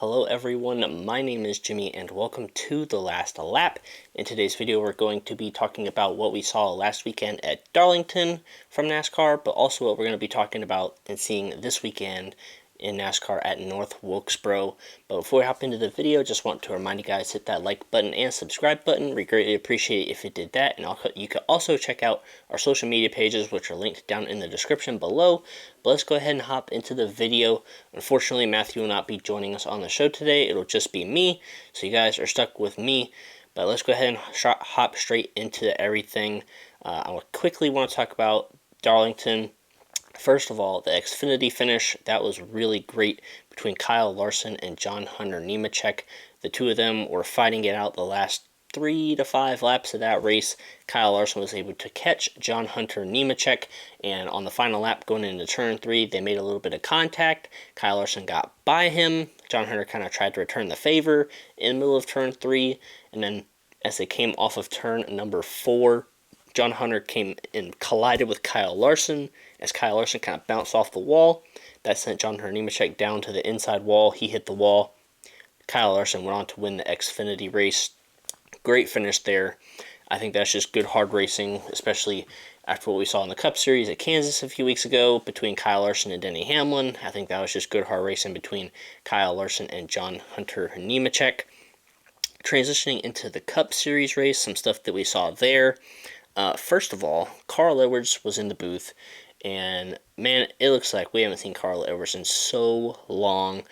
Hello everyone, my name is Jimmy and welcome to The Last Lap. In today's video we're going to be talking about what we saw last weekend at Darlington from NASCAR, but also what we're going to be talking about and seeing this weekend in NASCAR at North Wilkesboro. But before we hop into the video, just want to remind you guys, hit that like button and subscribe button. We greatly appreciate it if you did that. And you can also check out our social media pages, which are linked down in the description below. But let's go ahead and hop into the video. Unfortunately, Matthew will not be joining us on the show today. It'll just be me, so you guys are stuck with me. But let's go ahead and hop straight into everything. I quickly want to talk about Darlington. First of all, the Xfinity finish, that was really great between Kyle Larson and John Hunter Nemechek. The two of them were fighting it out the last 3 to 5 laps of that race. Kyle Larson was able to catch John Hunter Nemechek, and on the final lap going into turn 3, they made a little bit of contact. Kyle Larson got by him. John Hunter kind of tried to return the favor in the middle of turn 3, and then as they came off of turn number 4, John Hunter came and collided with Kyle Larson. As Kyle Larson kind of bounced off the wall, that sent John Hunter Nemechek down to the inside wall. He hit the wall. Kyle Larson went on to win the Xfinity race. Great finish there. I think that's just good hard racing, especially after what we saw in the Cup Series at Kansas a few weeks ago between Kyle Larson and Denny Hamlin. I think that was just good hard racing between Kyle Larson and John Hunter Nemechek. Transitioning into the Cup Series race, some stuff that we saw there. First of all, Carl Edwards was in the booth, and man, it looks like we haven't seen Carl Edwards in so long.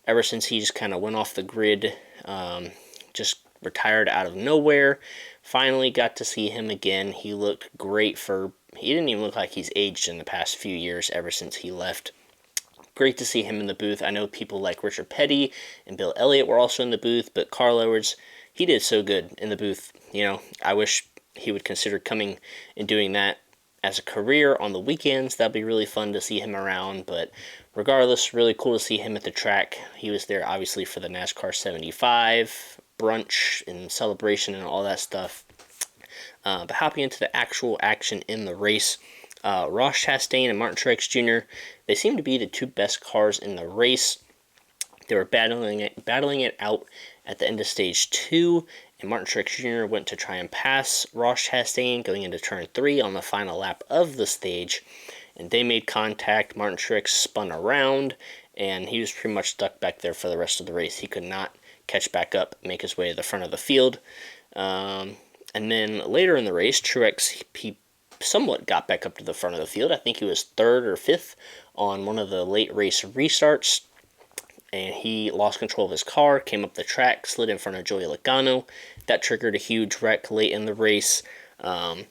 Ever since he just kind of went off the grid, just retired out of nowhere. Finally got to see him again. He looked great he didn't even look like he's aged in the past few years ever since he left. Great to see him in the booth. I know people like Richard Petty and Bill Elliott were also in the booth, but Carl Edwards, he did so good in the booth. You know, I wish he would consider coming and doing that as a career on the weekends. That'd be really fun to see him around, but regardless, really cool to see him at the track. He was there obviously for the NASCAR 75 brunch and celebration and all that stuff. But hopping into the actual action in the race, Ross Chastain and Martin Truex Jr., they seem to be the two best cars in the race. They were battling it out at the end of stage 2, and Martin Truex Jr. went to try and pass Ross Chastain going into turn 3 on the final lap of the stage, and they made contact. Martin Truex spun around, and he was pretty much stuck back there for the rest of the race. He could not catch back up, make his way to the front of the field. And then later in the race, Truex, he somewhat got back up to the front of the field. I think he was 3rd or 5th on one of the late race restarts, and he lost control of his car, came up the track, slid in front of Joey Logano. That triggered a huge wreck late in the race. And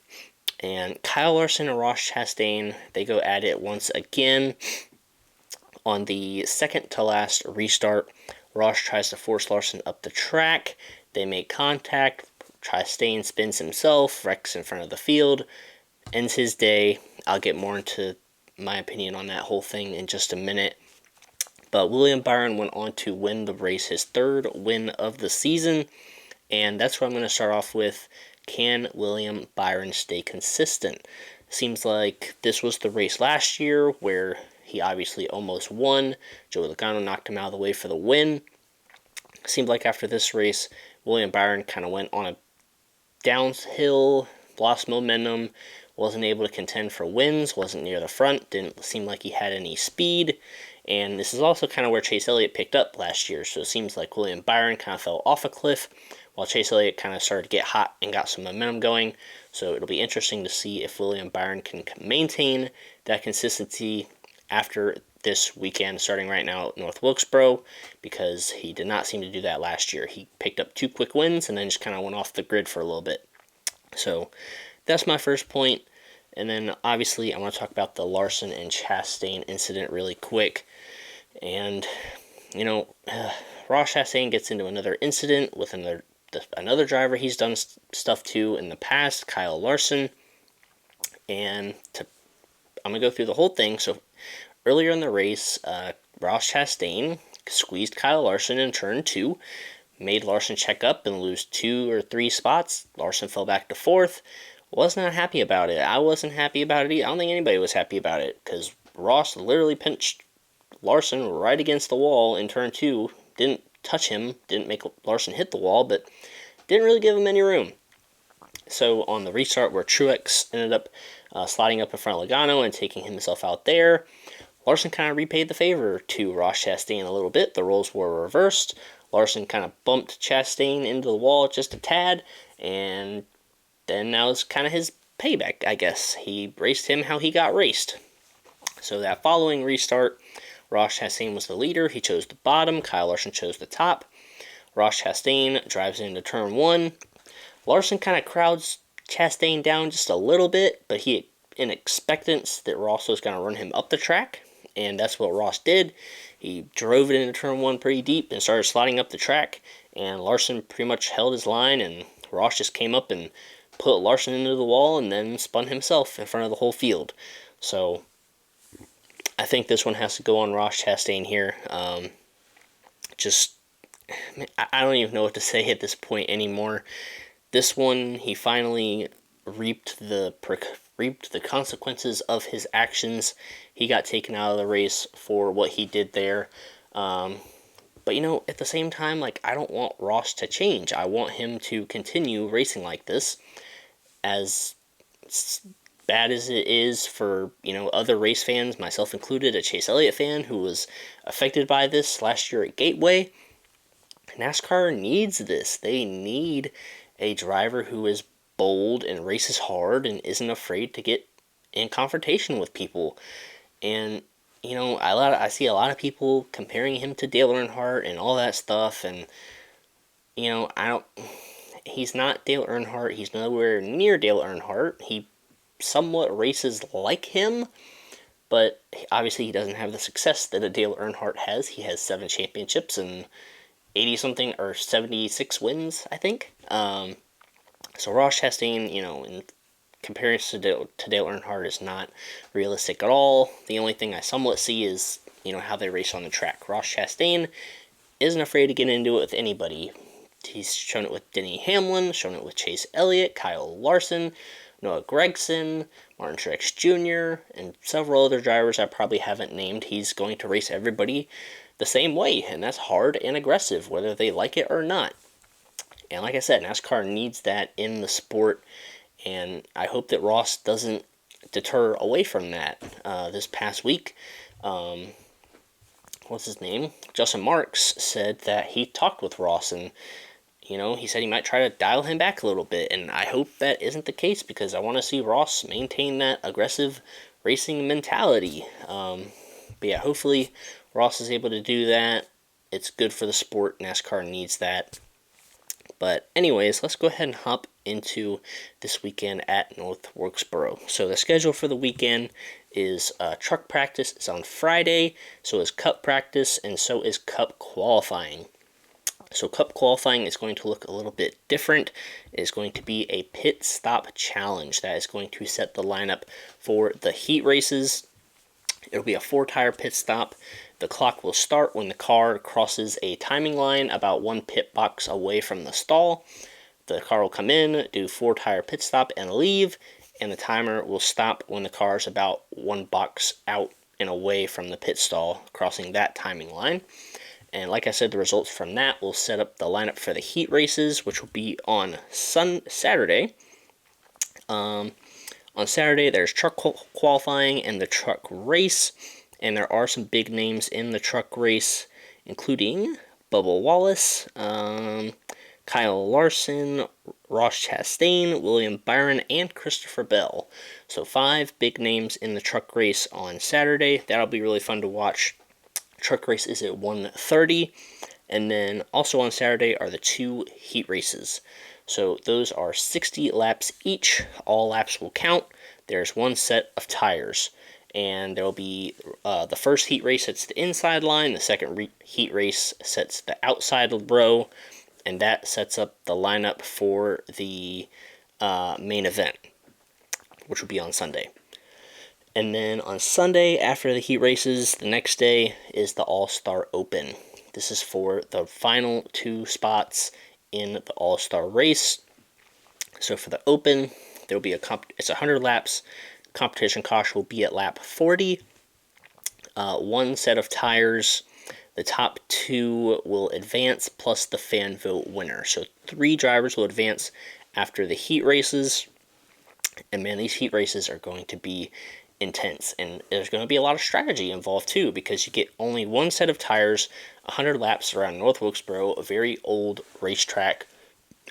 Kyle Larson and Ross Chastain, they go at it once again. On the second to last restart, Ross tries to force Larson up the track. They make contact. Chastain spins himself, wrecks in front of the field, ends his day. I'll get more into my opinion on that whole thing in just a minute. But William Byron went on to win the race, his 3rd win of the season. And that's what I'm going to start off with. Can William Byron stay consistent? Seems like this was the race last year where he obviously almost won. Joey Logano knocked him out of the way for the win. Seemed like after this race, William Byron kind of went on a downhill, lost momentum, wasn't able to contend for wins, wasn't near the front, didn't seem like he had any speed. And this is also kind of where Chase Elliott picked up last year, so it seems like William Byron kind of fell off a cliff, while Chase Elliott kind of started to get hot and got some momentum going. So it'll be interesting to see if William Byron can maintain that consistency after this weekend, starting right now at North Wilkesboro, because he did not seem to do that last year. He picked up 2 quick wins and then just kind of went off the grid for a little bit. So that's my first point. And then obviously I want to talk about the Larson and Chastain incident really quick. And, you know, Ross Chastain gets into another incident with another driver he's done stuff to in the past, Kyle Larson. And I'm going to go through the whole thing. So earlier in the race, Ross Chastain squeezed Kyle Larson in turn 2, made Larson check up and lose 2 or 3 spots. Larson fell back to 4th. Was not happy about it. I wasn't happy about it either. I don't think anybody was happy about it, because Ross literally pinched Larson right against the wall in turn 2. Didn't touch him, didn't make Larson hit the wall, but didn't really give him any room. So on the restart where Truex ended up sliding up in front of Logano and taking himself out there, Larson kind of repaid the favor to Ross Chastain a little bit. The roles were reversed. Larson kind of bumped Chastain into the wall just a tad, and then that was kind of his payback, I guess. He raced him how he got raced. So that following restart, Ross Chastain was the leader. He chose the bottom. Kyle Larson chose the top. Ross Chastain drives into turn 1. Larson kind of crowds Chastain down just a little bit, but he in expectance that Ross was going to run him up the track, and that's what Ross did. He drove it into turn 1 pretty deep and started sliding up the track, and Larson pretty much held his line, and Ross just came up and put Larson into the wall and then spun himself in front of the whole field. So I think this one has to go on Ross Chastain here. I don't even know what to say at this point anymore. This one, he finally reaped the consequences of his actions. He got taken out of the race for what he did there. But, at the same time, I don't want Ross to change. I want him to continue racing like this. As bad as it is for, other race fans, myself included, a Chase Elliott fan who was affected by this last year at Gateway, NASCAR needs this. They need a driver who is bold and races hard and isn't afraid to get in confrontation with people. And, I see a lot of people comparing him to Dale Earnhardt and all that stuff, and, he's not Dale Earnhardt. He's nowhere near Dale Earnhardt. He somewhat races like him, but obviously he doesn't have the success that a Dale Earnhardt has. He has 7 championships and 80-something or 76 wins, I think. So Ross Chastain, in comparison to Dale Earnhardt is not realistic at all. The only thing I somewhat see is, how they race on the track. Ross Chastain isn't afraid to get into it with anybody. He's shown it with Denny Hamlin, shown it with Chase Elliott, Kyle Larson, Noah Gragson, Martin Truex Jr., and several other drivers I probably haven't named. He's going to race everybody the same way, and that's hard and aggressive, whether they like it or not. And like I said, NASCAR needs that in the sport, and I hope that Ross doesn't deter away from that. This past week, what's his name? Justin Marks said that he talked with Ross, and he said he might try to dial him back a little bit, and I hope that isn't the case because I want to see Ross maintain that aggressive racing mentality. But yeah, hopefully Ross is able to do that. It's good for the sport. NASCAR needs that. But anyways, let's go ahead and hop into this weekend at North Wilkesboro. So the schedule for the weekend is truck practice is on Friday, so is Cup practice, and so is Cup qualifying. So Cup qualifying is going to look a little bit different. It is going to be a pit stop challenge that is going to set the lineup for the heat races. It'll be a 4-tire pit stop. The clock will start when the car crosses a timing line about 1 pit box away from the stall. The car will come in, do 4-tire pit stop, and leave, and the timer will stop when the car is about 1 box out and away from the pit stall, crossing that timing line. And like I said, the results from that will set up the lineup for the heat races, which will be on Saturday. On Saturday, there's truck qualifying and the truck race, and there are some big names in the truck race, including Bubba Wallace, Kyle Larson, Ross Chastain, William Byron, and Christopher Bell. So 5 big names in the truck race on Saturday. That'll be really fun to watch. Truck race is at 1:30, and then also on Saturday are the 2 heat races. So those are 60 laps each. All laps will count. There's 1 set of tires, and there will be the first heat race sets the inside line, the second heat race sets the outside row, and that sets up the lineup for the main event, which will be on Sunday. And then on Sunday, after the heat races, the next day is the All-Star Open. This is for the final 2 spots in the All-Star race. So for the Open, there will be it's 100 laps. Competition caution will be at lap 40. 1 set of tires. The top 2 will advance, plus the fan vote winner. So 3 drivers will advance after the heat races. And man, these heat races are going to be intense. And there's going to be a lot of strategy involved too, because you get only one set of tires, 100 laps around North Wilkesboro, a very old racetrack.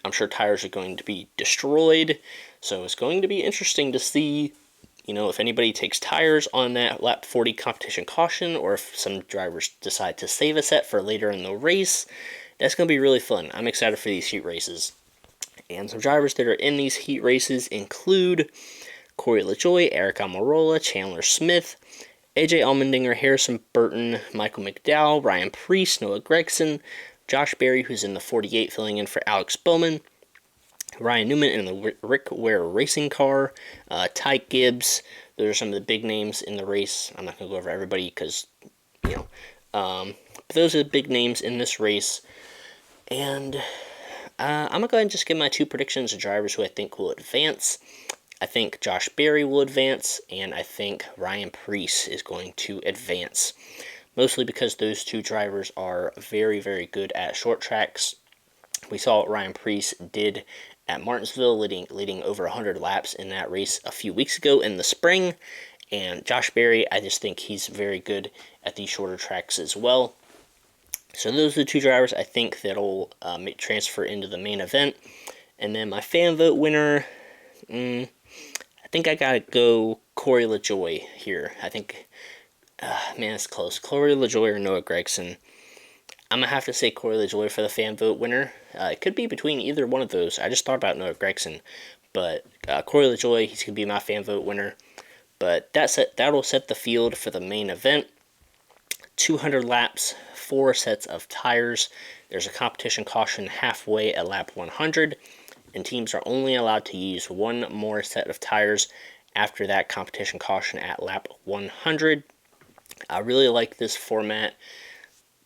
I'm sure tires are going to be destroyed. So it's going to be interesting to see, if anybody takes tires on that lap 40 competition caution, or if some drivers decide to save a set for later in the race. That's going to be really fun. I'm excited for these heat races. And some drivers that are in these heat races include Corey LaJoie, Eric Almirola, Chandler Smith, AJ Allmendinger, Harrison Burton, Michael McDowell, Ryan Preece, Noah Gragson, Josh Berry, who's in the 48 filling in for Alex Bowman, Ryan Newman in the Rick Ware racing car, Ty Gibbs. Those are some of the big names in the race. I'm not going to go over everybody because, but those are the big names in this race. And I'm going to go ahead and just give my 2 predictions of drivers who I think will advance. I think Josh Berry will advance, and I think Ryan Preece is going to advance. Mostly because those 2 drivers are very, very good at short tracks. We saw what Ryan Preece did at Martinsville, leading over 100 laps in that race a few weeks ago in the spring. And Josh Berry, I just think he's very good at these shorter tracks as well. So those are the 2 drivers I think that'll transfer into the main event. And then my fan vote winner, I think I gotta go Corey LaJoie here. I think, man, it's close. Corey LaJoie or Noah Gragson. I'm going to have to say Corey LaJoie for the fan vote winner. It could be between either one of those. I just thought about Noah Gragson. But Corey LaJoie, he's going to be my fan vote winner. But that'll set the field for the main event. 200 laps, 4 sets of tires. There's a competition caution halfway at lap 100. And teams are only allowed to use 1 more set of tires after that competition caution at lap 100. I really like this format.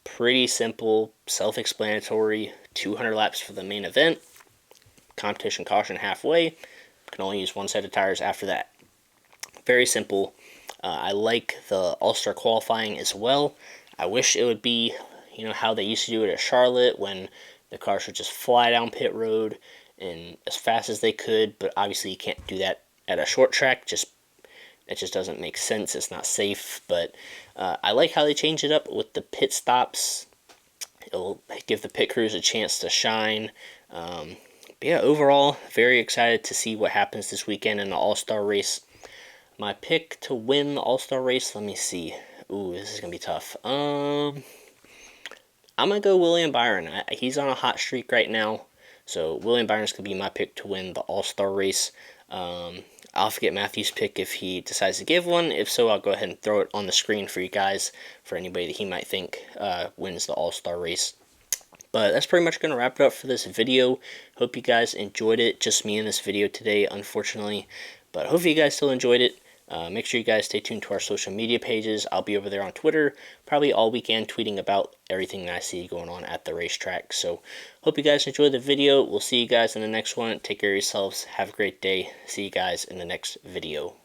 Pretty simple, self-explanatory. 200 laps for the main event. Competition caution halfway. Can only use 1 set of tires after that. Very simple. I like the All-Star qualifying as well. I wish it would be, how they used to do it at Charlotte, when the cars would just fly down pit road and as fast as they could. But obviously you can't do that at a short track. It just doesn't make sense. It's not safe. But I like how they change it up with the pit stops. It'll give the pit crews a chance to shine. But yeah, overall, very excited to see what happens this weekend in the All-Star race. My pick to win the All-Star race, let me see. Ooh, this is going to be tough. I'm going to go William Byron. He's on a hot streak right now. So William Byron's going to be my pick to win the All-Star race. I'll forget Matthew's pick if he decides to give one. If so, I'll go ahead and throw it on the screen for you guys, for anybody that he might think wins the All-Star race. But that's pretty much going to wrap it up for this video. Hope you guys enjoyed it. Just me in this video today, unfortunately. But hopefully you guys still enjoyed it. Make sure you guys stay tuned to our social media pages. I'll be over there on Twitter probably all weekend tweeting about everything that I see going on at the racetrack. So hope you guys enjoyed the video. We'll see you guys in the next one. Take care of yourselves. Have a great day. See you guys in the next video.